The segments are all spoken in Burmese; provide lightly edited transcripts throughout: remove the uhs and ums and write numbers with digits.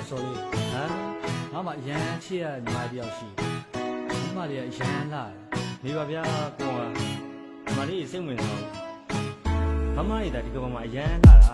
sorry ဟာငါမှရန်ချစ်ရညီမတယောက်ရှိညီမလေးကရန်လာနေပါဗျာကိုကညီမလေးစိတ်ဝင်စားမမရဲ့ဒီကဘာမှရန်လာတာ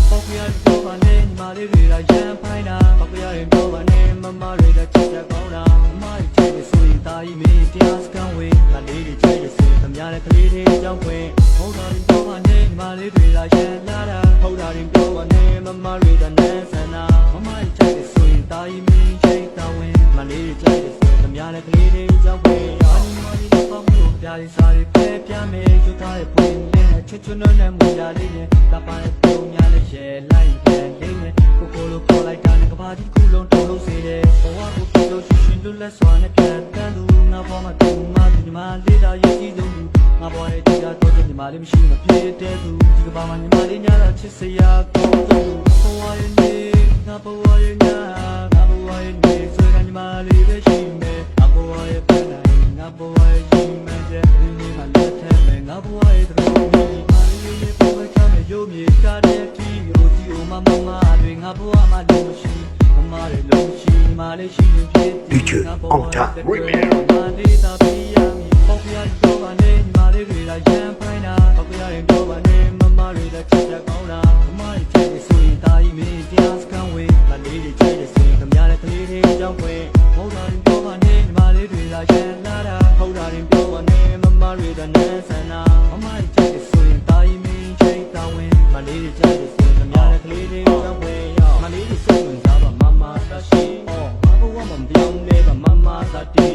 ပေါက်ပြရတော့ပါနဲ့ညီမလေးတွေကရန်ဖိုင်းတာပေါက်ပြရတော့ပါနဲ့မမတွေကချစ်ချက်ကောင်းတာမမရဲ့ချစ်တဲ့ဆိုရင်တာကြီးမင်းတရားစကန်ဝေးငါလေးတွေချစ်တဲ့ဆိုရင်သမားနဲ့ကလေးတွေကြောင်းခွင်ဟုတ်တာရင်တော့ပါနဲ့ညီမလေးတွေကရန်လာတာဟုတ်တာရင်တော့ပါနဲ့မမတွေကနဲ့ဆန္ဒမမရဲ့ချစ်တဲ့ဆိုရင်တာကြီးမင်းချိတ်တော်ဝင်မလေးတွေချစ်တဲ့ဆိုရင်သမားနဲ့ကလေးတွေကြောင်းခွင်အာနီမလေးတော့ပါမို့ပြားလေးစားလေးပဲပြမယ်ယူထားတဲ့ပွင့်နဲ့ချစ်ချွန်းနဲ့မူရလေးနဲ့တပါးတဲ့ပုံများနဲ့ရဲလိုက်ပြန်လေးနဲ့ကိုကိုလိုခေါ်လိုက်တာနဲ့ကဘာကြီးခုလုံးတုံးလုံးစေတယ်ဘဝကိုပြလို့ရှင်လွတ်လက်စွာနဲ့ပြန်တန်းသူငါဘောမှာတူမသူညီမလေးတာရဲ့ကြီးဆုံးသူငါဘောရဲ့ဒီကတော့ညီမလေးမရှိမပြေတဲ့သူဒီကဘာမှာညီမလေးညာတော့ချစ်စရာကောင်းသူဘဝရဲ့နေငါဘဝရဲ့ညာငါဘဝရဲ့နေဆိုရင်ညီမလေးပဲရှိမယ်ငါဘဝရဲ့ပြန်နိုင်ငါဘဝရဲ့ရှိမယ်တဲ့ဒီနေ့မှလက်ထဲမယ်ငါဘဝရဲ့တို့ညီမလေးရဲ့ဘဝချမ်းရဲ့ရုံမြေကားတဲ့တီဟိုဒီဟိုမမမတွေငါဘဝမှာလုံးမရှိမမတွေလုံးရှိညီမလေးရှိရင်ဖြစ်ဒီငါဘဝရဲ့မလေးတာပြရမည်ပေါက်ပြရတော့ပါနဲ့ညီမလေးတွေကရန်ဖိုင်းတာပေါက်ပြရင်တော့ပါနဲ့မမတွေကချစ်ချက်ကောင်းတာမမတွေချစ်တဲ့ဆိုရင်တာကြီးမင်းတရားစကန်ဝေးမလေးတွေချစ်တဲ့ဆိုရင်ခမရတဲ့ကလေးတွေကြောင်းခွင်ဟုတ်တာရင်တော့ပါနဲ့ညီမလေးတွေကရန်လာတာဟုတ်တာရင်တော့ပါနဲ့မမတွေကနဲ့ဆန္ဒမမတွေချစ်တဲ့ဆိုရင်တာကြီးမင်းချိတ်တော်ဝင်မလေးတွေချစ်တဲ့ဆိုရင်ခမရတဲ့ကလေးတွေကြောင်းခွင်မလေးတွေစိတ်ဝင်စားပါမမသရှိမဘဝမှာပြောင်းလဲပါမမသတိ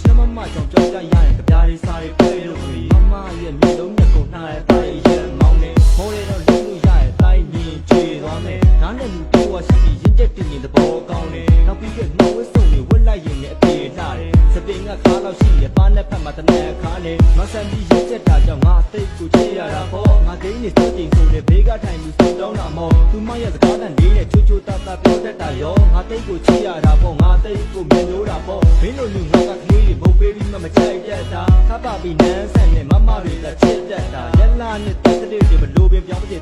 ချစ်မမကြောင့်ကြောက်ကြရရင်ကြပြားလေးစားတွေပဲလို့မမရဲ့မျိုးလုံးနဲ့ကိုနှားရဲ့တိုင်းရဲ့မောင်းနေမိုးလေးတော့လုံးလို့ရရဲ့တိုင်းမြင်ချေသွားမယ်နားနဲ့လူတိုးဝရှိပြီးရင်ကျက်တင်ရင်သဘောကောင်းတယ်နောက်ပြီးကနှောဝစ်စုံတွေဝက်လိုက်ရင်လည်းအပြေလှတယ်စပင်ကခါလောက်ရှိရဲ့ပါနဲ့ဖက်မှာတနက်ခါနဲ့မဆန်ပြီးရက်ချက်တာကြောင့်ငါသိတ်ကိုချေရတာပေါ့ငါဂိမ်းနေစိုးတင်ဆိုတဲ့ဘေးကထိုင်ပြီးစုတောင်းတာမောသူမရဲ့စကားတန်လေးနဲ့ချိုးချိုးတာတာပြောတတ်တာရောငါသိတ်ကိုချေရတာပေါ့ငါသိတ်ကိုမြင်လို့တာပေါ့မင်းတို့လူငါကကလေးတွေဘုတ်ပေးပြီးမှမကြိုက်တတ်တာခပ်ပါပြီးနန်းဆန်နဲ့မမတွေကချစ်တတ်တာရက်လာနဲ့တက်တဲ့တွေဘလို့ပင်ပြောင်းတဲ့